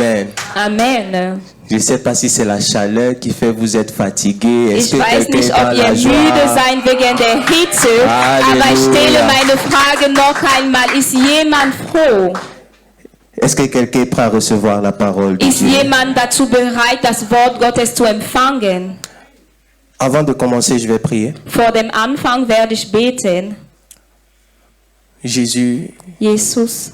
Amen. Amen. Je ne sais pas si c'est la chaleur qui fait vous êtes fatigué. Ich weiß nicht, ob ihr müde seid wegen der Hitze, aber ich stelle meine Frage noch einmal. Ist jemand froh? Est-ce que quelqu'un est prêt à recevoir la parole de Ist Dieu? jemand dazu bereit, das Wort Gottes zu empfangen? Avant de commencer, je vais prier. Vor dem Anfang werde ich beten. Jésus, Jesus,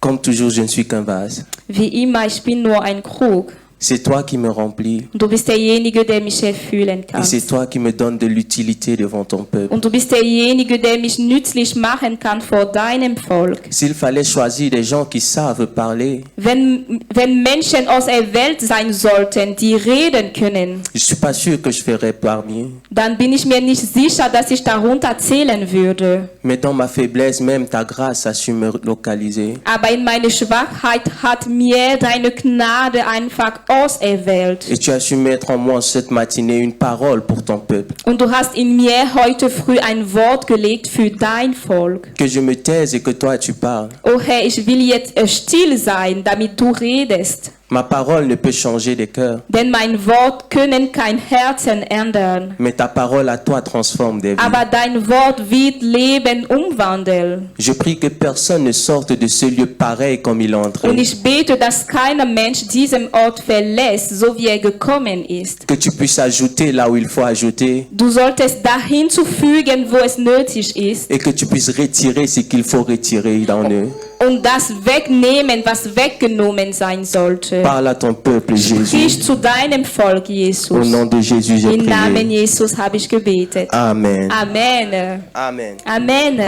comme toujours, je ne suis qu'un vase. wie immer, ich bin nur ein Krug. C'est toi qui me remplis. Und du bist derjenige, der mich erfüllen kann. Et c'est toi qui me donnes de l'utilité devant ton peuple. Und du bist derjenige, der mich nützlich machen kann vor deinem Volk. S'il fallait choisir des gens qui savent parler, Wenn Menschen auserwählt sein sollten, die reden können, je ne suis pas sûr que je ferais parmi eux. dann bin ich mir nicht sicher, dass ich darunter zählen würde. Mais dans ma faiblesse, même ta grâce a su me localiser. Aber in meine Schwachheit hat mir deine Gnade einfach auserwählt. Et tu as su mettre en moi cette matinée une parole pour ton peuple. Und du hast in mir heute früh ein Wort gelegt für dein Volk. Que je me taise et que toi tu parles. Oh Herr, ich will jetzt still sein, damit du redest. Ma parole ne peut changer des cœurs. Denn mein Wort können kein Herzen ändern. Mais ta parole à toi transforme des vies. Aber dein Wort wird Leben umwandeln. Je prie que personne ne sorte de ce lieu pareil comme il est entré. Und ich bete, dass keiner Mensch diesen Ort verlässt, so wie er gekommen ist. Que tu puisses ajouter là où il faut ajouter. Du solltest dahin zufügen, wo es nötig ist. Et que tu puisses retirer ce qu'il faut retirer dans eux. Und das wegnehmen, was weggenommen sein sollte. Parle à ton peuple, Sprich Jésus. zu deinem Volk, Au Jesus. nom de Jésus, j'ai Im Namen prié. Jesus habe ich gebetet. Amen. Amen. Amen. Amen.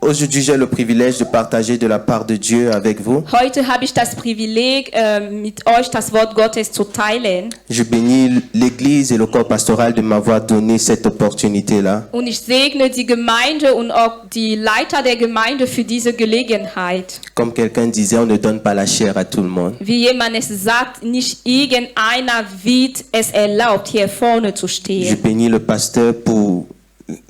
Aujourd'hui, j'ai le privilège de partager de la part de Dieu avec vous. Heute habe ich das Privileg, mit euch das Wort Gottes zu teilen. Je bénis l'Église et le corps pastoral de m'avoir donné cette opportunité-là. Und ich segne die Gemeinde und auch die Leiter der Gemeinde für diese Gelegenheit. Comme quelqu'un disait, on ne donne pas la chair à tout le monde. Wie jemand es sagt, nicht irgendeiner wird es erlaubt, hier vorne zu Je stehen. bénis le pasteur pour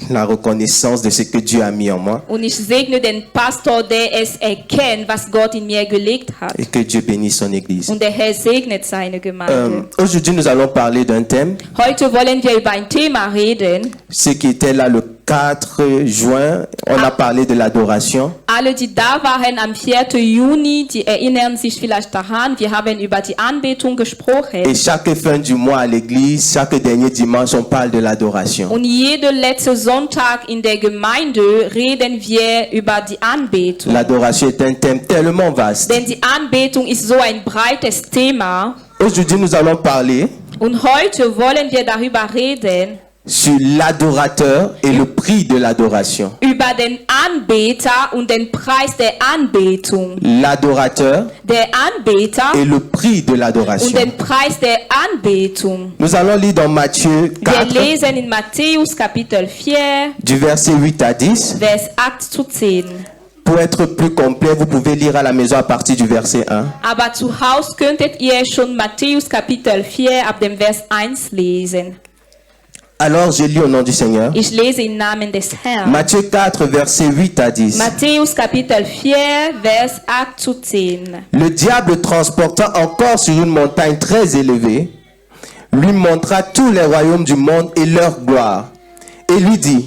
la reconnaissance de ce que Dieu a mis en moi. Und ich segne den Pastor, der es erkennt, was Gott in mir gelegt hat. Et que Dieu bénisse son Église. Und der Herr segnet seine Gemeinde. Aujourd'hui, nous allons parler d'un thème. Heute wollen wir über ein Thema reden. Ceux qui étaient là le 4 juin, on a parlé de l'adoration. Alle, die da waren am 4. Juni, die erinnern sich vielleicht daran, wir haben über die Anbetung gesprochen. Et chaque fin du mois à l'église, chaque dernier dimanche, on parle de l'adoration. Und jede letzte Sonntag in der Gemeinde reden wir über die Anbetung. L'adoration est un thème tellement vaste. Denn die Anbetung ist so ein breites Thema. Aujourd'hui, nous allons parler Und heute wollen wir darüber reden, sur l'adorateur et le prix de l'adoration. über den Anbeter und den Preis der Anbetung. L'adorateur Der Anbeter et le prix de und l'adoration. den Preis der Anbetung. Nous allons lire dans Matthieu Wir 4, lesen in Matthäus Kapitel 4, du verset 8 à 10. Vers 8 zu 10. Pour être plus complet, vous pouvez lire à la maison à partir du verset 1. Aber zu Hause könntet ihr schon Matthäus Kapitel 4 ab dem Vers 1 lesen. Alors, je lis au nom du Seigneur. Ich lese im Namen des Herrn. Matthieu 4, verset 8 à 10. Matthäus Kapitel 4, Vers 8 zu 10. Le diable transportant encore sur une montagne très élevée, lui montra tous les royaumes du monde et leur gloire, et lui dit,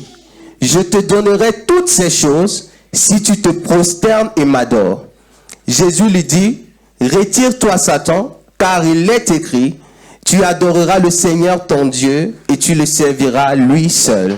je te donnerai toutes ces choses si tu te prosternes et m'adores. Jésus lui dit, retire-toi Satan, car il est écrit, tu adoreras le Seigneur ton Dieu et tu le serviras lui seul.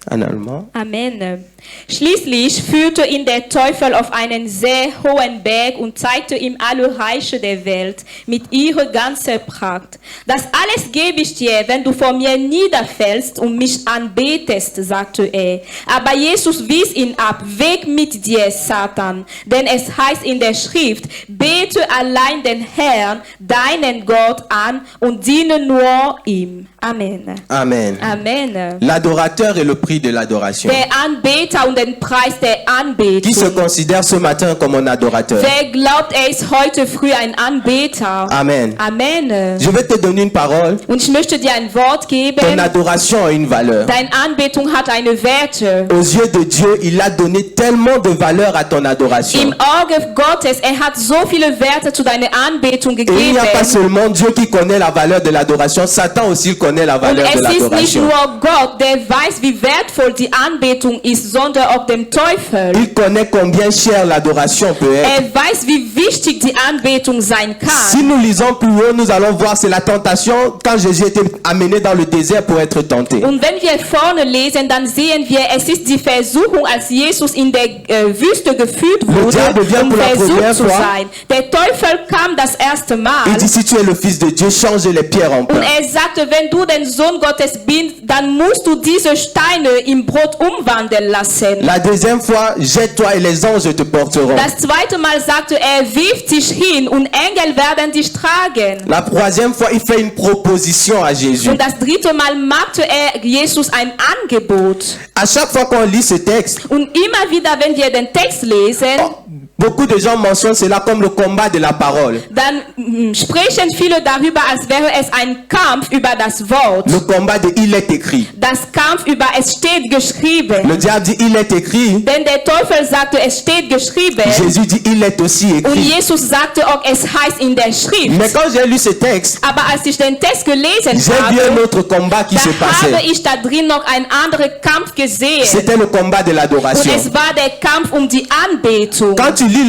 En allemand. Amen. Schließlich führte ihn der Teufel auf einen sehr hohen Berg und zeigte ihm alle Reiche der Welt mit ihrer ganzen Pracht. Das alles gebe ich dir, wenn du vor mir niederfällst und mich anbetest, sagte er. Aber Jesus wies ihn ab, weg mit dir, Satan. Denn es heißt in der Schrift, bete allein den Herrn, deinen Gott an und diene nur ihm. Amen. Amen. Amen. L'adorateur et le prix de l'adoration. Der Anbeter Anbeter und den Preis der Qui se Anbetung. considère ce matin comme un adorateur? Wer glaubt, er ist heute früh ein Anbeter? Amen. Amen. Je vais te donner une parole. Und ich möchte dir ein Wort Ton geben. adoration a une valeur. Deine Anbetung hat eine Werte. Aux yeux de Dieu, il a donné tellement de valeur à ton adoration. Im Auge Gottes, er hat so viele Werte zu deiner Anbetung Et il n'y gegeben. a pas seulement Dieu qui connaît la valeur de l'adoration, Satan aussi connaît la Und valeur de es ist nicht l'adoration. nur Gott, der weiß, wie wertvoll die Anbetung ist, sondern auch dem Teufel. Il connaît combien cher l'adoration peut être. Er weiß, wie wichtig die Anbetung sein Si kann. nous lisons plus haut, nous allons voir, c'est la tentation quand Jésus était amené dans le désert pour être tenté. Und wenn wir vorne lesen, dann sehen wir, es ist die Versuchung, als Jesus in der Wüste geführt wurde, diable vient um pour la versucht première zu fois. sein. Der Teufel kam das erste Il Mal dit, si tu es le fils de Dieu, change les pierres en und pain. er sagte, wenn du den Sohn Gottes bist, dann musst du diese Steine in Brot umwandeln lassen. La deuxième fois, jette-toi et les anges te porteront. Das zweite Mal sagte er, wirf dich hin und Engel werden dich tragen. La troisième fois, il fait une proposition à Jésus. Und das dritte Mal machte er Jesus ein Angebot. À chaque fois qu'on lit ce texte, Und immer wieder, wenn wir den Text lesen, beaucoup de gens mentionnent cela comme le combat de la parole. dann sprechen viele darüber, als wäre es ein Kampf über das Wort. Le combat de il est écrit. Das Kampf über es steht geschrieben. Le diable dit il est écrit. Denn der Teufel sagte, es steht geschrieben. Jésus dit il est aussi Und écrit. Jesus sagte auch, es heißt in der Schrift. Mais quand j'ai lu ce texte, Aber als ich den Text gelesen j'ai vu un habe, autre combat qui se da habe passait. ich da drin noch einen anderen Kampf gesehen. C'était le combat de Und l'adoration. es war der Kampf um die Anbetung. Quand tu lis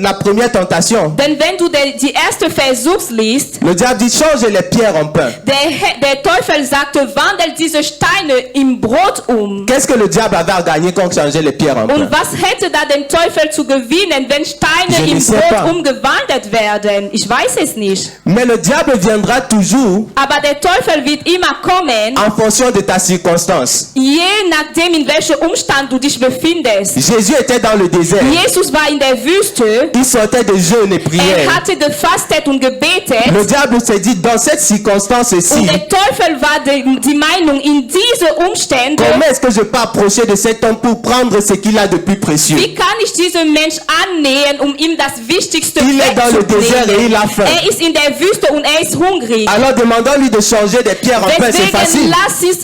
la première tentation, Denn wenn du die erste Versuch liest, le diable dit change les pierres en pain. der Teufel sagte, wandel diese Steine in Brot um. Qu'est-ce que le diable avait à gagner quand on changeait les pierres en pain? Und was hätte da den Teufel zu gewinnen, wenn Je Steine ne in sais pas. Brot umgewandelt werden? Ich weiß es nicht. Mais le diable viendra toujours Aber der Teufel wird immer kommen, en fonction de ta circonstance. je nachdem in welchem Umstand du dich befindest. Jésus était dans le désert. Jesus war in der Wüste, Il sortait de jeûne et prière. hatte gefastet und gebetet. Le diable s'est dit, dans cette circonstance-ci, Und der Teufel war die Meinung, in diese Umstände, comment est-ce que je peux approcher de cet homme pour prendre ce qu'il a de plus précieux? wie kann ich diesen Mensch annähern, um ihm das Wichtigste Il est dans le désert et il a faim. Er ist in der Wüste und er ist hungrig. Alors demandons-lui de changer des pierres en pain, c'est Deswegen facile.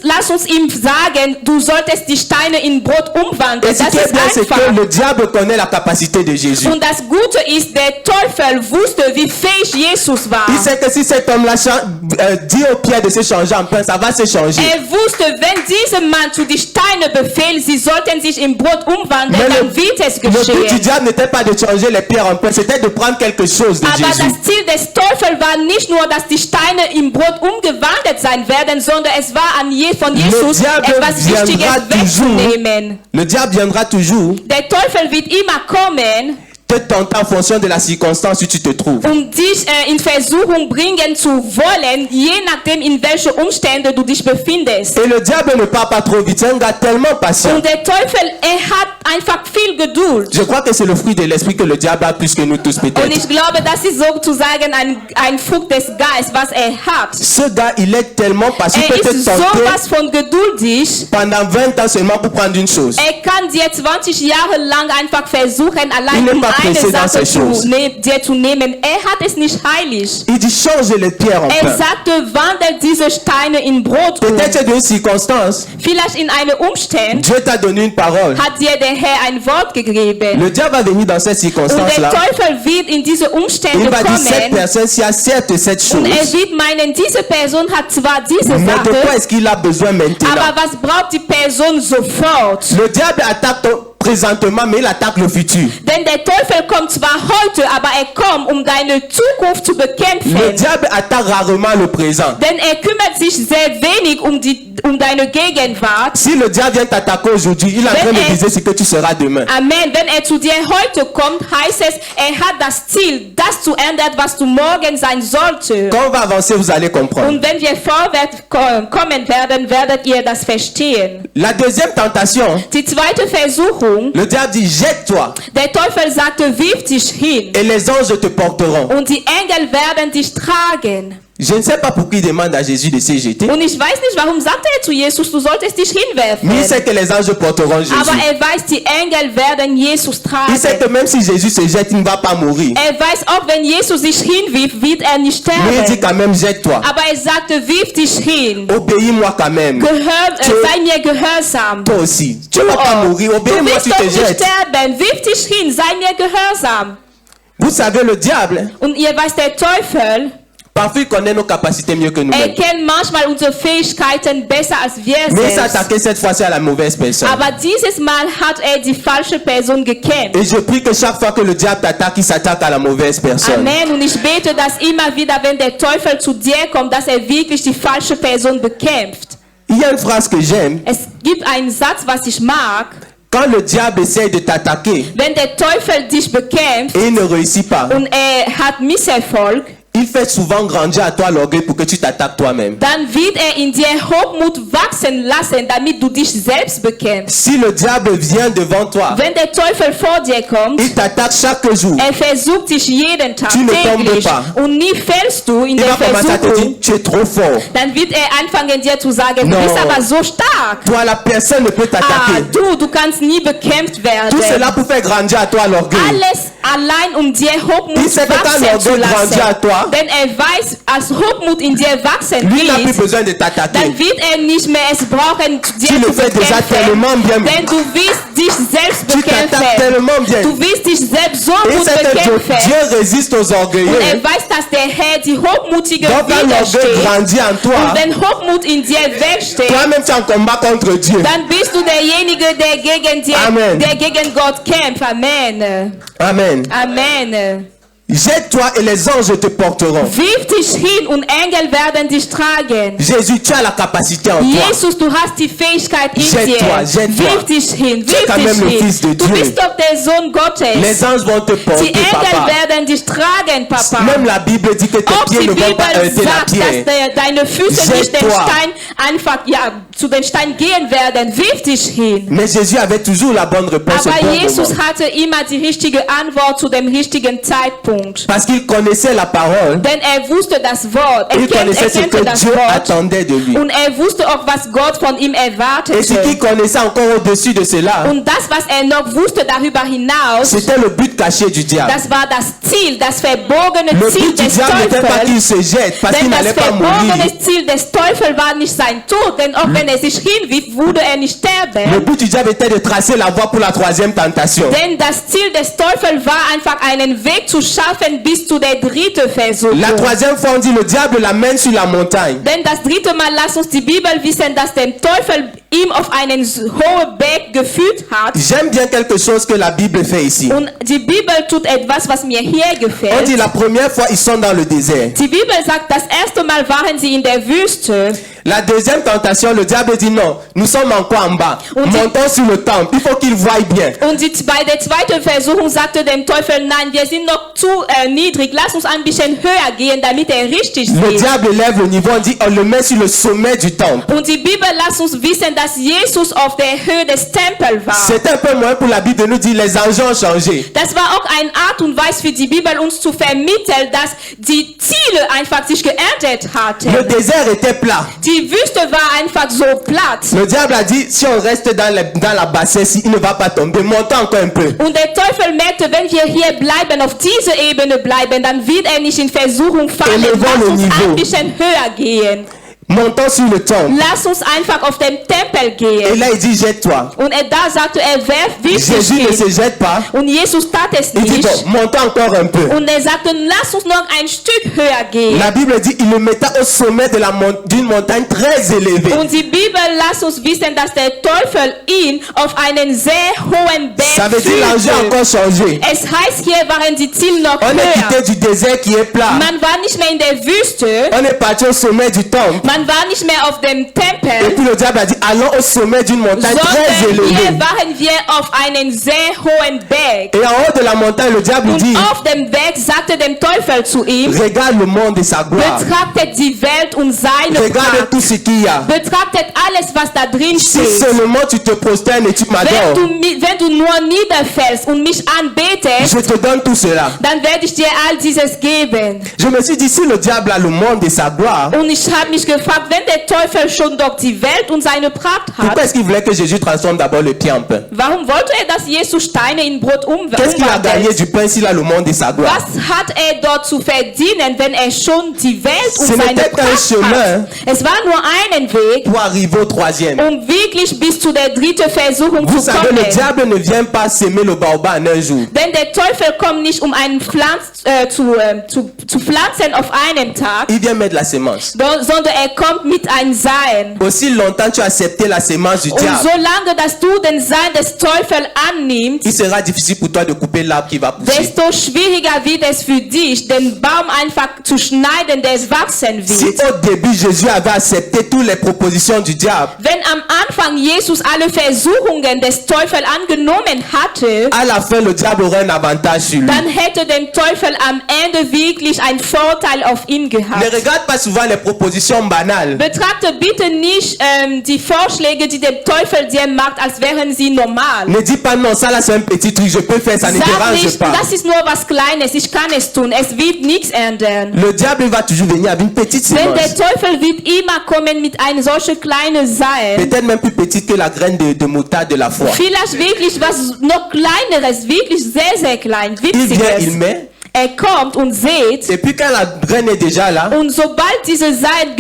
lass uns ihm sagen, du solltest die Steine in Brot umwandeln. Et ce Das qui est ist bien, c'est einfach. que le diable connaît la capacité de Jésus. Und das Gute ist, der Teufel wusste, wie fähig Jesus war. Il sait que si cet homme-là dit aux pierres de se changer en pain, ça va se changer. Er wusste, wenn dieser Mann zu die Steine befehlt, sie sollten sich in Brot umwandeln, Mais dann wird es le but du geschehen. diable n'était pas de changer les pierres en pain, c'était de prendre quelque chose de Aber Jésus. das Ziel des Teufels war nicht nur, dass die Steine in Brot umgewandelt sein werden, sondern es war von Jesus diable etwas Wichtiges viendra toujours. wegzunehmen. Le diable viendra toujours Der Teufel wird immer kommen, te tenter en fonction de la circonstance où tu te trouves. dich in Versuchung bringen zu wollen, je nachdem in welchen Umständen du dich befindest. Et le diable ne part pas trop vite, c'est un gars tellement patient. Und der Teufel, hat einfach viel Geduld. Je crois que c'est le fruit de l'esprit que le diable a plus que nous tous Und peut-être. ich glaube, das ist sozusagen ein Frucht des Geistes, was er hat. Ce gars, il est tellement patient, il Er peut te ist tenter sowas von geduldig. pendant 20 ans seulement pour prendre une chose. Er kann dir 20 Jahre lang einfach versuchen, allein Il um n'est pas eine pressé dans Sache ces choses. dir zu nehmen. Er hat es nicht heilig. Il dit change les pierres en Er pain. sagte, wandelt diese Steine in Brot um. Peut-être d'une circonstance, Vielleicht in einem Umstand Dieu t'a donné une parole. hat dir der Herr ein Wort gegeben. Le diable va venir dans cette Und der circonstance-là. Teufel wird in diese Umstände Il va dire cette kommen. personne, s'il y a certes cette chose, Und er wird meinen, diese Person hat zwar diese mais de quoi Sache, est-ce qu'il a besoin maintenant? aber was braucht die Person sofort? Le diable attaque présentement, mais il attaque le futur. Denn der Teufel kommt zwar heute, aber er kommt, um deine Zukunft zu Le bekämpfen. diable attaque rarement le présent. Denn er kümmert sich sehr wenig um deine Gegenwart. Si le diable vient t'attaquer aujourd'hui, il est en train de viser ce que tu seras demain. Amen. Wenn er zu dir heute kommt, heißt es, er hat das Ziel, das zu ändern, was du morgen sein sollte. Quand on va avancer, vous allez comprendre. Und wenn wir vorwärts kommen werden, werdet ihr das verstehen. La deuxième tentation, Die zweite Versuchung, le diable dit jette-toi der Teufel sagte, wirf dich hin et les anges te porteront. und die Engel werden dich tragen. Je ne sais pas pourquoi il demande à Jésus de se jeter. Und ich weiß nicht, warum sagt er zu Jesus, du solltest dich hinwerfen. Mais il sait que les anges porteront Jésus. Aber er weiß, die Engel werden Jesus tragen. Il sait que même si Jésus se jette, il ne va pas mourir. Er weiß, auch wenn Jesus sich hinwirft, wird er nicht Mais il dit sterben. quand même, jette-toi. Aber er sagte, wirf dich hin. Obéis-moi quand même. Sei mir gehorsam. Toi aussi. Tu ne vas pas mourir. Du Obéis-moi, wirst tu doch te nicht jettes. sterben. Wirf dich hin, sei mir gehorsam. Vous savez, le diable, Und ihr weißt, der Teufel, parfois il connaît nos capacités mieux que er nous-mêmes. kennt manchmal unsere Fähigkeiten besser als wir Mais il selbst. s'attaquait cette fois-ci à la mauvaise personne. Aber dieses Mal hat er die falsche Person gekämpft. Et je prie que chaque fois que le diable t'attaque, il s'attaque à la mauvaise personne. Amen. Und ich bete, dass immer wieder, wenn der Teufel zu dir kommt, dass er wirklich die falsche Person bekämpft. Il y a une phrase que j'aime. Es gibt einen Satz, was ich mag. Quand le diable essaie de t'attaquer Wenn der Teufel dich bekämpft et il ne réussit pas, und er hat Misserfolg, il fait souvent grandir à toi l'orgueil pour que tu t'attaques toi-même. dann wird er in dir Hochmut wachsen lassen, damit du dich selbst bekämpfst. Si le diable vient devant toi, Wenn der Teufel vor dir kommt, il t'attaque chaque jour. er versucht dich jeden Tag Tu ne tombes täglich pas. und nie fällst du in Il der va commencer à te Versuchung, dire, tu es trop fort. dann wird er anfangen dir zu sagen, No. du bist aber so stark. Toi, la personne ne peut t'attaquer. Du kannst nie bekämpft werden. Tout cela pour faire grandir à toi l'orgueil. Alles allein um dir Hochmut Il sait que quand wachsen zu l'orgueil grandit à lassen. toi, Denn er weiß, als Hochmut in dir wachsen lui n'a plus wird, besoin de t'attaquer. dann wird er nicht mehr es brauchen, Tu dir le zu fais déjà bekämpfen. tellement bien. Denn du wirst dich selbst Tu t'attaques bekämpfen. tellement bien. Du wirst dich selbst so Et gut c'est que bekämpfen. Dieu résiste aux Und er orgueilleux. weiß, dass der Herr die Hochmutige Donc quand l'orgueil widersteht. grandit en toi, Und wenn Hochmut in dir wegsteht, toi-même tu es en combat contre Dieu. dann bist du derjenige, der gegen dir, Amen. der gegen Gott kämpft. Amen. Amen. Amen. Jette-toi et les anges te porteront. Wirf dich hin und Engel werden dich tragen. Jésus, tu as la capacité en toi. Jesus, du hast die Fähigkeit in Jette-toi, dir. jette-toi. Wirf dich hin, Tu es quand même le wirf Fils de dich hin. Du Dieu. bist doch der Sohn Gottes. Les anges vont te Die porter, Engel papa. werden dich tragen, Papa. Même la Bible dit que tes Auch pieds die ne vont pas Bibel heurter la sagt, pierre. dass deine Füße nicht den Jette-toi. Stein einfach zu den Stein gehen werden. Wirf dich hin. Mais Jésus avait toujours la bonne réponse au Aber bon Jesus moment. hatte immer die richtige Antwort zu dem richtigen Zeitpunkt. Parce qu'il connaissait la parole. Denn er wusste das Wort. Il connaissait ce Erkannte que das Dieu Wort. attendait de lui. Und er wusste auch, was Gott von ihm erwartete. Et ce qu'il connaissait encore au-dessus de cela, Und das, was er noch wusste darüber hinaus, c'était le but caché du diable. das war das Ziel, das verborgene Le Ziel but du des diable n'était pas qu'il Teufels. se jette parce qu'il Denn das n'allait pas mourir. verborgene Ziel des Teufels war nicht sein Tod, denn auch wenn er sich hinwirft, würde er nicht Le sterben. but du diable était de tracer la voie pour la troisième tentation. Denn das Ziel des Teufels war einfach einen Weg zu schaffen bis zu der dritten Versuchung. La troisième fois, on dit le diable l'amène sur la montagne. Denn das dritte Mal, lass uns die Bibel wissen, dass der Teufel ihm auf einen hohen Berg geführt hat. J'aime bien quelque chose que la Bible fait ici. Und die Bibel tut etwas, was mir hier On dit gefällt. la première fois, ils sont dans le désert. Die Bibel sagt, das erste Mal waren sie in der Wüste. La deuxième tentation, le diable dit non, nous sommes encore en bas. On dit- Montons sur le temple, il faut qu'il voie bien. Und bei der zweiten Versuchung sagte dem Teufel, nein, wir sind noch zu niedrig. Lass uns ein bisschen höher gehen, damit er richtig Le sieht. diable lève le niveau, on dit on le met sur le sommet du temple. Und die Bibel lässt uns wissen, dass Jesus auf der Höhe des Tempels war. C'est un peu moins pour la Bible de nous dire les anges ont changé. Das war auch eine Art und Weise für die Bibel, uns zu vermitteln, dass die Ziele einfach sich geändert Le hatten. désert était plat. Die Wüste war einfach so platt. Le diable a dit si on reste dans la bassesse, il ne va pas tomber. Montons encore un peu. Und der Teufel merkte, wenn wir hier bleiben, auf dieser Ebene bleiben, dann wird er nicht in Versuchung fallen. Élevons Lass le uns niveau. ein bisschen höher gehen. Montons sur le temple. Lass uns einfach auf den Tempel Et gehen. là, il dit jette-toi. Und da sagte er, wirf Jésus ne dich se hin. jette pas. Und Jesus tat es Il dit nicht. bon, montons encore un peu. Und er sagte, lass uns noch ein Stück höher gehen. La Bible dit il le mettait au sommet de d'une montagne très élevée. Und die Bibel lässt uns wissen, dass der Teufel ihn auf einen sehr hohen Ça Berg veut dire l'enjeu a führte. encore changé. Es heißt, hier waren die Ziele On noch est höher. quitté du désert qui est plat. Man war nicht mehr in der Wüste. On est parti au sommet du temple. Man Man war nicht mehr auf dem Et Tempel, puis le diable a dit, allons au sommet d'une montagne très sondern élevée. hier waren wir auf einen sehr hohen Berg. Et en haut de la montagne, le diable Und dit, auf dem Berg sagte dem Teufel zu ihm, regarde le monde et sa gloire. betrachtet die Welt und seine Regarde Pracht. tout ce qu'il y a. Betrachtet alles, was da drin Si steht. seulement tu te prosternes et tu m'adores, Wenn du nur niederfällst und mich anbetest, je te donne tout cela. dann werde ich dir all dieses geben. Je me suis dit, si le diable a le monde et sa gloire, Und ich habe mich gefragt, wenn der Teufel schon doch die Welt und seine Pracht pourquoi hat, est-ce qu'il voulait que Jésus transforme d'abord le pain en pain? warum wollte er, dass Jesus Steine in Brot Qu'est-ce qu'il a gagné umwandelt? du pain s'il a le monde et sa gloire? Was hat er dort zu verdienen, wenn er schon die Welt und Ce seine n'était qu'un Pracht chemin. hat? Es war nur einen Weg, Pour arriver au troisième. um wirklich bis zu der dritten Versuchung Vous zu savez, le kommen. diable ne vient pas s'aimer le baobab en un jour. Denn der Teufel kommt nicht, um einen zu pflanzen auf einem Tag, Il vient mettre la sémence. sondern er kommt mit einem Samen. Aussi longtemps tu as accepté la sémence du Und diable, solange, dass du den Samen des Teufels annimmst, il sera difficile pour toi de couper l'arbre qui va pousser. desto schwieriger wird es für dich, den Baum einfach zu schneiden, der wachsen Si wird. au début Jésus avait accepté toutes les propositions du diable, Wenn am Anfang Jesus alle Versuchungen des Teufels angenommen hatte, à la fin le diable aurait un avantage sur lui. dann hätte der Teufel am Ende wirklich einen Vorteil auf ihn Ne gehabt. regarde pas souvent les propositions banales. Betrachte bitte nicht die Vorschläge, die der Teufel dir macht, als wären sie normal. Ne dis pas non, ça là c'est un petit truc, je peux faire, ça ne Sag dérange nicht, pas. das ist nur was Kleines, ich kann es tun, es wird nichts ändern. Le diable il va toujours venir avec une petite Denn der sémence. Teufel wird immer kommen mit einer solchen kleinen Samen. Peut-être même plus petite que la graine de moutarde de la foi. Vielleicht wirklich was noch Kleineres, wirklich sehr, sehr klein, Il vient, il Witziges. met, Er kommt und sät. et puis quand la graine est déjà là, Und sobald diese Saat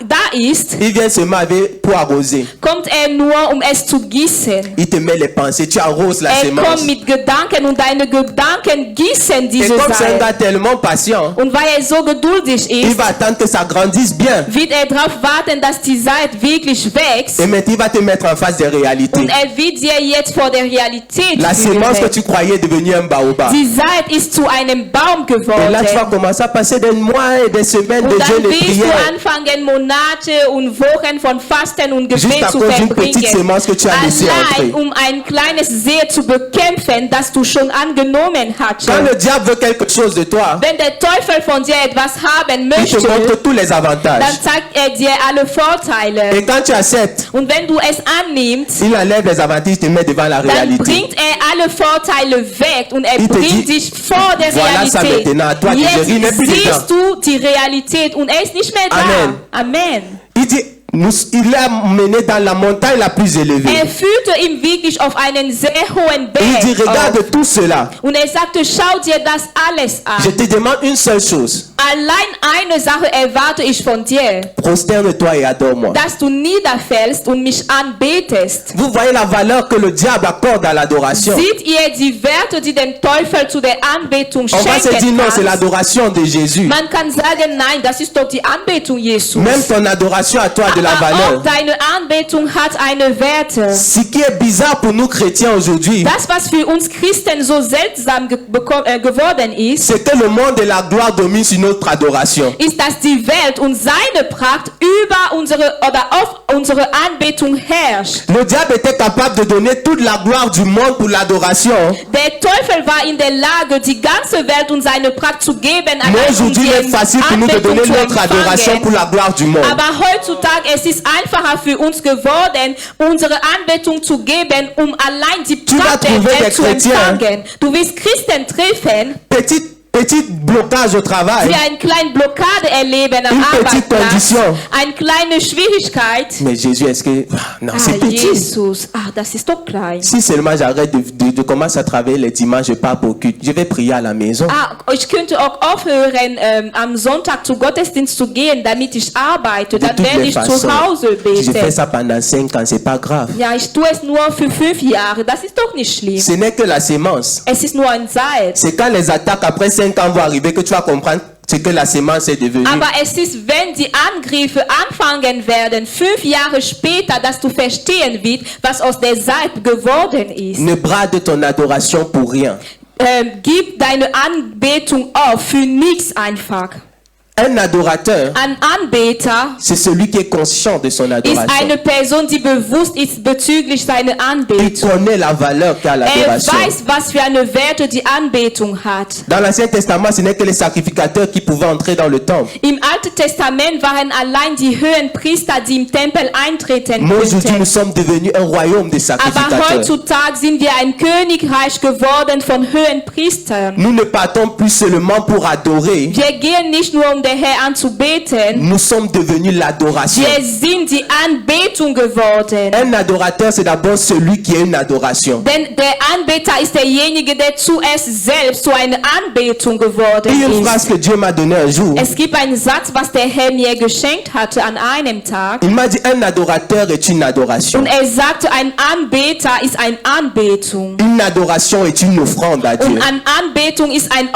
da ist, il vient seulement avec pour arroser. kommt er nur, um es zu gießen. Il te met les pensées, tu arroses la Er sémence. kommt mit Gedanken und deine Gedanken gießen Et diese comme c'est un Saat. gars tellement patient, Und weil er so geduldig il ist, va attendre que ça grandisse bien. wird er darauf warten, dass die Saat wirklich wächst. Et maintenant, il va te mettre en face des réalités. Und er wird dir jetzt vor der Realität La sémence que führen. tu croyais devenir un baobab. Die Saat ist zu einem Baum Et là, tu vas geworden. commencer à passer des mois et des semaines de Und dann jeûne et wirst du prière. anfangen, Monate und Wochen von Fasten und Juste Gebet à zu cause d'une petite verbringen. sémence que tu as laissée Allein, entrer. um ein kleines See zu bekämpfen, das du schon angenommen Quand hattest. le diable veut quelque chose de toi, Wenn der Teufel von dir etwas haben il te möchte, montre tous les dann avantages. zeigt er dir alle Vorteile. Et quand tu acceptes, Und wenn du es annimmst, il enlève les avantages, il te met devant la dann réalité. bringt er alle Vorteile weg und er Il te bringt dit, dich vor der voilà ça Realität. maintenant, à toi de gérer, n'est Jetzt plus dedans. siehst du die Realität und er ist nicht mehr da. Amen. Amen. Il dit, il l'a mené dans la montagne la plus élevée. Er führte ihn wirklich auf einen sehr hohen Et il dit, Berg. regarde auf. tout cela. Und er sagte, schau dir das alles Je an. te demande une seule chose. Allein eine Sache erwarte ich von dir, Prosterne-toi et adore-moi. dass du niederfällst und mich anbetest. Vous voyez la valeur que le diable accorde à l'adoration. Seht ihr die Werte, die dem Teufel zu der Anbetung On va se dire schenken non, c'est kann? l'adoration de Jésus. Man kann sagen, nein, das ist doch die Anbetung Jesus. Même ton adoration à toi a de la Aber auch valeur. deine Anbetung hat eine Werte. Ce qui est bizarre pour nous chrétiens aujourd'hui, Das, was für uns Christen so seltsam geworden ist, c'est que le monde et la gloire dominent sur notre adoration. ist, dass die Welt und seine Pracht über unsere oder auf unsere Anbetung herrscht. Le diable était capable de donner toute la gloire du monde pour l'adoration. Der Teufel war in der Lage, die ganze Welt und seine Pracht zu geben, Mais allein um aujourd'hui, il est die facile pour nous de Anbetung donner zu notre adoration pour empfangen. la gloire du monde. Aber heutzutage es ist einfacher für uns geworden, unsere Anbetung zu geben, um allein die Tu vas Pracht der trouver Welt des zu chrétiens. empfangen. Du wirst Christen treffen, Petit blocage au travail. die eine kleine Blockade erleben am Une petite Arbeitsplatz, condition. eine kleine Schwierigkeit. Mais Jésus, est-ce que... Non, c'est petit. Jesus, das ist doch klein. Si seulement j'arrête de commencer à travailler les dimanches, je pars pour culte. Je vais prier à la maison. Ich könnte auch aufhören, am Sonntag zu Gottesdienst zu gehen, damit ich arbeite. De Dann toutes werde les ich zu façons, Hause si je fais beten. ça pendant 5 ans, c'est pas grave. Ja, ich tue es nur für 5 Jahre. Das ist doch nicht schlimm. Ce n'est que la sémence. Es ist nur ein Salz. C'est quand les attaques après 5 ans vont arriver que tu vas comprendre ce que la sémence est devenue. Aber es ist, wenn die Angriffe anfangen werden, 5 Jahre später, dass du verstehen wirst, was aus der Saat geworden ist. Ne brade ton adoration pour rien. Gib deine Anbetung auf für nichts einfach. Un adorateur, Ein Anbeter c'est celui qui est conscient de son ist adoration. eine Person, die bewusst ist bezüglich seiner Il Anbetung. connaît la valeur qu'a l'adoration. Weiß, was für eine Werte die Anbetung hat. Dans l'Ancien Testament, ce n'est que les sacrificateurs qui pouvaient entrer dans le temple. Im Alten Testament waren allein die Höhenpriester, die im Tempel eintreten Mais aujourd'hui, nous konnten. sommes devenus un royaume de Aber sacrificateurs. heutzutage sind wir ein Königreich geworden von Höhenpriestern. Nous ne partons plus seulement pour adorer. Wir gehen nicht nur um den Herrn anzubeten, Nous sommes devenus l'adoration. wir sind die Anbetung geworden. Un adorateur, c'est d'abord celui qui a une adoration. Denn der Anbeter ist derjenige, der zuerst selbst zu einer Anbetung geworden Il y a une ist. phrase que Dieu m'a donnée un jour. Es gibt einen Satz, was der Herr mir geschenkt hatte an einem Tag. Il m'a dit, un adorateur est une adoration. Und er sagte, ein Anbeter ist eine Anbetung. Une adoration est une offrande à Dieu. Und eine Anbetung ist ein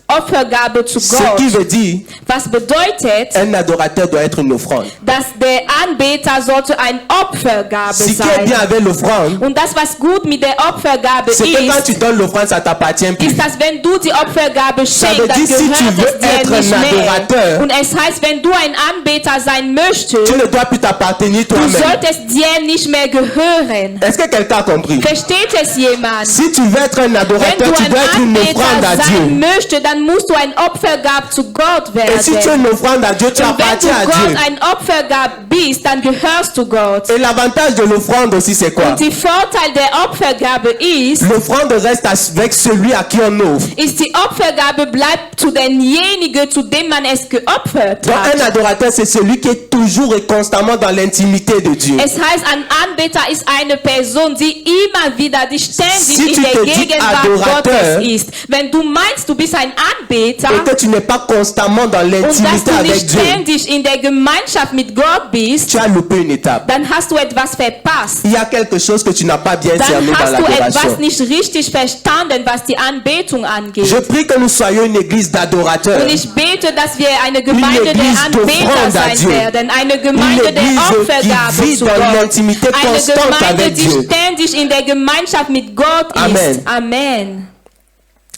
Opfergabe zu Ce qui Gott. veut dire, Was bedeutet, un adorateur doit être une offrande. dass der Anbeter sollte eine Opfergabe Ce qui est bien sein. avec l'offrande, Und das, was gut mit der Opfergabe c'est que quand tu ist, donnes l'offrande, ça t'appartient plus. ist, dass wenn du die Opfergabe veut schenkst, dann dire, si tu gehört veux es dir être nicht un mehr. adorateur, Und es heißt, wenn du ein Anbeter sein möchtest, Tu ne dois plus t'appartenir du toi-même. solltest dir nicht mehr gehören. Est-ce que quelqu'un a compris? Versteht es jemand? Si tu veux être un Wenn adorateur, du tu ein dois être une offrande à Anbeter sein Dieu. möchtest, dann musst du ein Opfergabe zu Gott Et si tu es werden. une offrande à Dieu, tu Und wenn appartiens à du Dieu. Gott ein Opfergabe bist, dann gehörst du Gott. Et l'avantage de l'offrande aussi, c'est quoi? Und die Vorteil der Opfergabe ist, L'offrande reste avec celui à qui on offre. die Opfergabe bleibt zu denjenigen, zu dem man es geopfert Donc un hat. adorateur, c'est celui qui est toujours et constamment dans l'intimité de Dieu. Es heißt, ein Anbeter ist eine Person, die immer wieder, die ständig Si in tu der te dis Gegenwart Adorateur, Gottes ist. Wenn du meinst, du bist ein Anbeter Et que tu n'es pas constamment dans und dass l'intimité du avec nicht Dieu, ständig in der Gemeinschaft mit Gott bist, tu as loupé une étape. dann hast du etwas verpasst. Il y a quelque chose que tu n'as pas bien cerné Dann dans hast du l'adoration. etwas nicht richtig verstanden, was die Anbetung angeht. Je prie que nous soyons une église d'adorateurs. Und ich bete, dass wir eine Gemeinde der Église Anbeter d'offrande à sein Dieu. werden. Eine Gemeinde der Église Opfergabe qui vit zu dans Gott. l'intimité Eine constante Gemeinde, avec die Dieu. ständig in der Gemeinschaft mit Gott Amen. ist. Amen.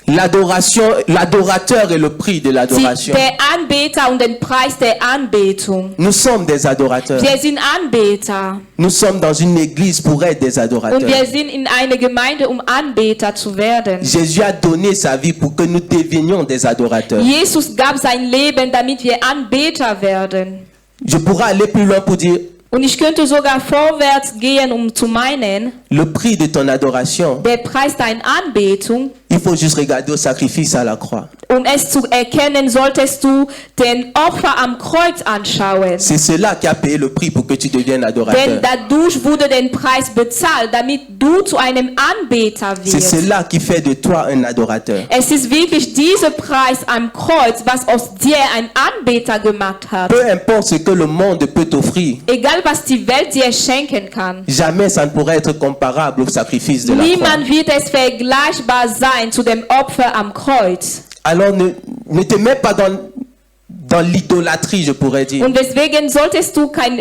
L'adoration, l'adorateur est le prix de l'adoration. Der Anbeter und den Preis der Anbetung. Nous sommes des adorateurs. Wir sind Anbeter. Nous sommes dans une église pour être des Und adorateurs. wir sind in einer Gemeinde, um Anbeter zu werden. Jésus a donné sa vie pour que nous devenions des adorateurs. Jesus gab sein Leben, damit wir Anbeter werden. Je pourrais aller plus loin pour dire, Und ich könnte sogar vorwärts gehen, um zu meinen, le prix de ton adoration, der Preis deiner Anbetung, il faut juste regarder au sacrifice à la croix. um es zu erkennen, solltest du den Opfer am Kreuz anschauen. C'est cela qui a payé le prix pour que tu deviennes adorateur. Denn dadurch wurde der Preis bezahlt, damit du zu einem Anbeter C'est wirst. cela qui fait de toi un adorateur. Es ist wirklich dieser Preis am Kreuz, was aus dir ein Anbeter gemacht hat. Peu importe ce que le monde peut t'offrir, Egal, was die Welt dir schenken kann. jamais ça ne pourrait être comparable au sacrifice de la croix. Niemand wird es vergleichbar sein zu dem Opfer am Kreuz. Alors ne te mets pas dans l'idolâtrie, je pourrais dire. Und deswegen solltest du kein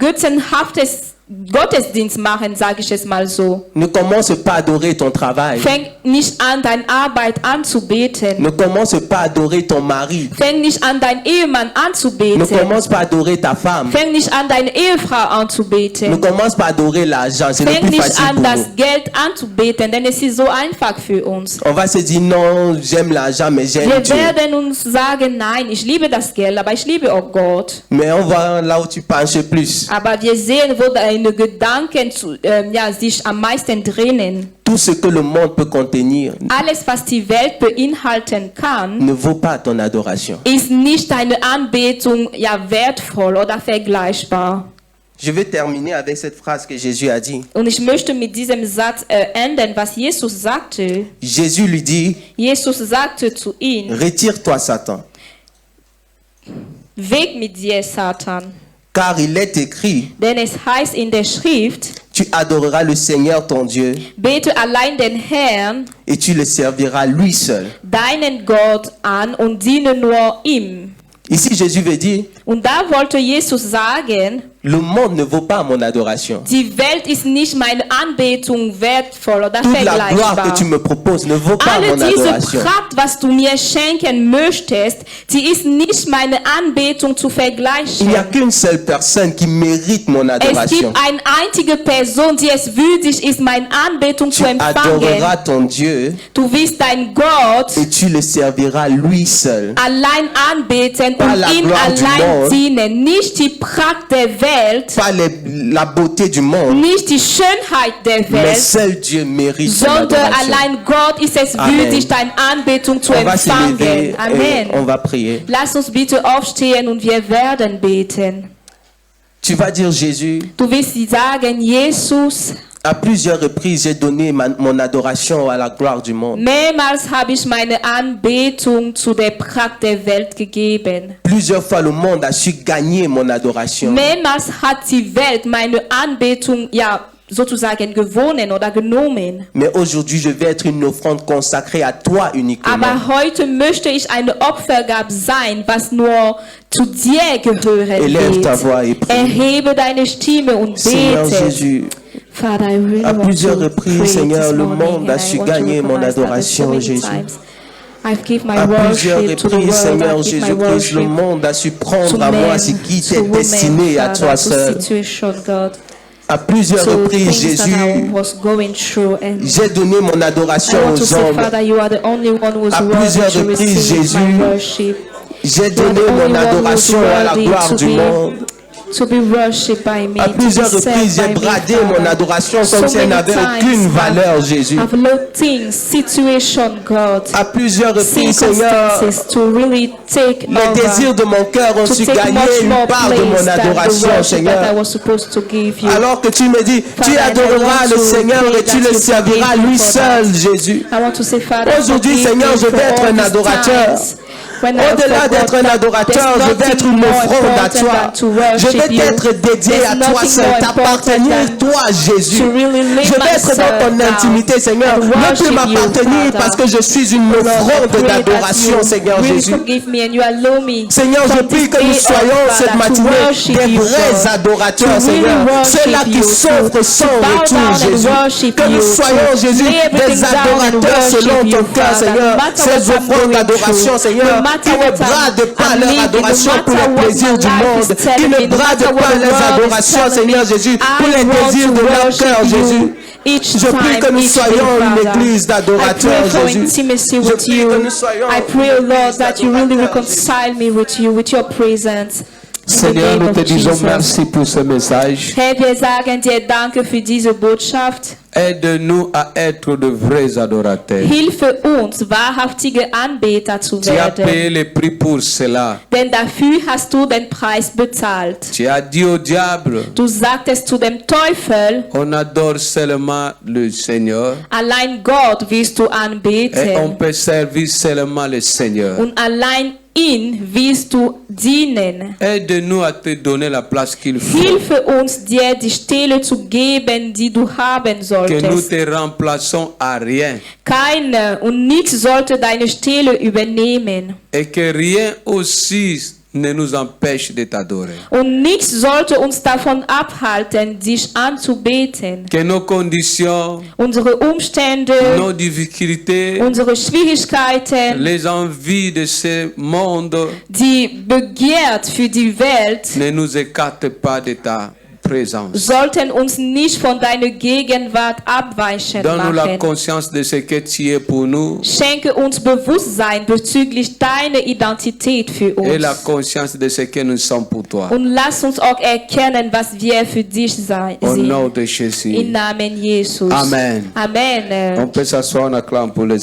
götzenhaftes Gottesdienst machen, sage ich es mal so. Ne commence pas à adorer ton travail. Fäng nicht an, deine Arbeit anzubeten. Ne commence pas à adorer ton mari. Fäng nicht an, deinen Ehemann Ne anzubeten. commence pas à adorer ta femme. Fäng nicht an, deine Ehefrau Ne anzubeten. commence pas à adorer l'argent. C'est le Fäng plus nicht facile an, pour das nous. Geld anzubeten, denn es ist so einfach für uns. On va se dire non, j'aime l'argent, mais j'aime Wir Dieu. werden uns sagen, nein, ich liebe das Geld, aber ich liebe auch Gott. Mais on va là où tu penches plus. Aber wir sehen, wo deine Gedanken sich am meisten drinnen. Tout ce que le monde peut contenir Alles, was die Welt beinhalten kann, ne vaut pas ton adoration. ist nicht deine Anbetung wertvoll oder vergleichbar. Je vais terminer avec cette phrase que Jésus a dit. Und ich möchte mit diesem Satz enden, was Jesus sagte. Jésus lui dit, Jesus sagte zu ihm, retire-toi Satan, weg mit dir, Satan. car il est écrit, Denn es heißt in der Schrift, tu adoreras le Seigneur ton Dieu bete allein den Herrn, et tu le serviras lui seul. deinen Gott an und diene nur ihm. Ici, Jésus veut dire, Und da wollte Jesus sagen, Le monde ne vaut pas mon adoration. Die Welt ist nicht meine Anbetung wertvoll oder Toute la gloire vergleichbar. que tu me proposes ne vaut pas Alle mon diese adoration. Pracht, was du mir schenken möchtest, die ist nicht meine Anbetung zu Il n'y a vergleichen. qu'une seule personne qui mérite mon Es adoration. gibt eine einzige Person, die es würdig ist, meine Anbetung Tu zu empfangen. adoreras ton Dieu Du wirst dein Gott et tu le serviras lui seul. allein anbeten Pas und la ihm gloire du allein monde. dienen. Nicht die Pracht der Welt, Pas la beauté du monde, nicht die Schönheit der mais Welt, seul Dieu mérite ton sondern adoration. allein Gott ist es Amen. würdig, deine Anbetung zu On va empfangen. s'élever et Amen. on va prier. Lass uns bitte aufstehen und wir werden beten. Tu vas dire Jésus, Du wirst sagen, Jesus, à plusieurs reprises j'ai donné mon adoration à la gloire du monde. mehrmals habe ich meine Anbetung zu der Pracht der Welt gegeben. Plusieurs fois le monde a su gagner mon adoration. Mehrmals hat die Welt meine Anbetung sozusagen gewonnen oder genommen. Mais aujourd'hui je vais être une offrande consacrée à toi uniquement. Aber heute möchte ich eine Opfergabe sein, was nur zu dir gehören Élève ta voix et wird. prie. Erhebe deine Stimme und Seigneur bete. Jésus, Father, I really à want plusieurs to reprises, pray Seigneur, this le morning, monde a and I su want to gagner mon recognize that adoration, so many Jésus. times I've given my À plusieurs worship to the reprises, world, Seigneur I've given my Jésus-Christ, le worship monde a su to prendre à moi men, ce qui to t'est women, destiné à toi Father, seul. to situation, God, À plusieurs to reprises, things that I Jésus, was going through, and j'ai donné mon adoration I want to aux say, hommes. Father, you are the only one who is À worthy plusieurs to reprises, receive Jésus, my worship. J'ai You are donné the only mon one who is adoration à la worthy gloire to du monde. be worshipped by me. À to be plusieurs served reprises, j'ai by me, bradé Father. mon adoration comme So si elle many n'avait times aucune valeur, Jésus. I've looked things, situation, God, À plusieurs reprises, Seigneur, circumstances to really take les over, désirs de mon cœur ont to su take gagner much une more part de place mon than the adoration, worship that I Seigneur. was supposed to give you. Alors que tu me dis, tu Father, I adoreras want le to Seigneur pray et tu that le you serviras forgive me lui for seul, that. Jésus. I want to say, Father, Aujourd'hui, forgive Seigneur, me je for vais être all un these adorateur. times when I Au-delà forgot d'être un that adorateur, there's je vais être nothing une more offrande à important toi. than to Je worship vais you. être dédié There's à toi nothing seul, more t'appartenir important toi, Jésus. to really lay Je vais être dans ton myself intimité, down Seigneur. and Ne plus worship you, m'appartenir Father. parce que je suis une Lord, I offrande pray that d'adoration, you Seigneur really Jésus. forgive me and you allow me Seigneur, je from prie this que nous day soyons on, cette Father, to matinée worship des you, vrais God. adorateurs, To really Seigneur. worship Ceux-là qui you, s'offrent to sans bow retour, down and Jésus. worship Que nous you, soyons, to Jésus, lay everything des down and adorateurs worship selon you, ton cœur, Father. Seigneur. No matter Ces what I'm offrandes going d'adoration, through, Seigneur, no matter qui ne what bradent pas I'm leur living, adoration no pour matter les what plaisirs my du life monde, is telling qui ne me, no bradent matter what pas the les world is adorations, telling Seigneur me, Jésus, pour I les want désirs to de leur worship cœur, you Jésus. each Je prie que time, nous each soyons day, une Father. église I d'adorateurs, pray for Jésus. intimacy Je with prie you. que nous soyons I pray, une Lord, église that you really d'adorateurs, Jésus. reconcile me with you, with your presence. In the Seigneur, name nous te of disons Jesus. merci pour ce message. Herr, wir sagen dir danke für diese Botschaft. Aide-nous à être de vrais adorateurs. Hilfe uns, wahrhaftige Anbeter zu Tu as payé werden. le prix pour cela. Denn dafür hast du den Preis bezahlt. Tu as dit au diable, Du sagtest zu dem Teufel, on adore seulement le Seigneur allein Gott wirst du et on anbeten. peut servir seulement le Seigneur. Und allein ihn wirst du dienen. Aide-nous à te donner la place qu'il faut. Hilfe uns, dir die Stelle zu geben, die du haben Que nous solltest. te remplaçons à rien. Keine und nichts sollte deine Stelle übernehmen. Et que rien aussi ne nous empêche de t'adorer. Und nichts sollte uns davon abhalten, dich anzubeten. Que nos conditions, Unsere Umstände, nos difficultés, unsere Schwierigkeiten, les envies de ce monde die begehrt für die Welt, ne nous écartent pas de ta présence. sollten uns nicht von deiner Gegenwart abweichen Donne-nous la machen. conscience de ce que tu es pour nous Schenke uns Bewusstsein bezüglich deiner Identität für et la uns. conscience de ce que nous sommes pour toi. Und lass uns auch erkennen, was wir für dich Au nom sind. de Jésus. Im Namen Jesus. Amen. Amen. On peut s'asseoir en acclamant pour le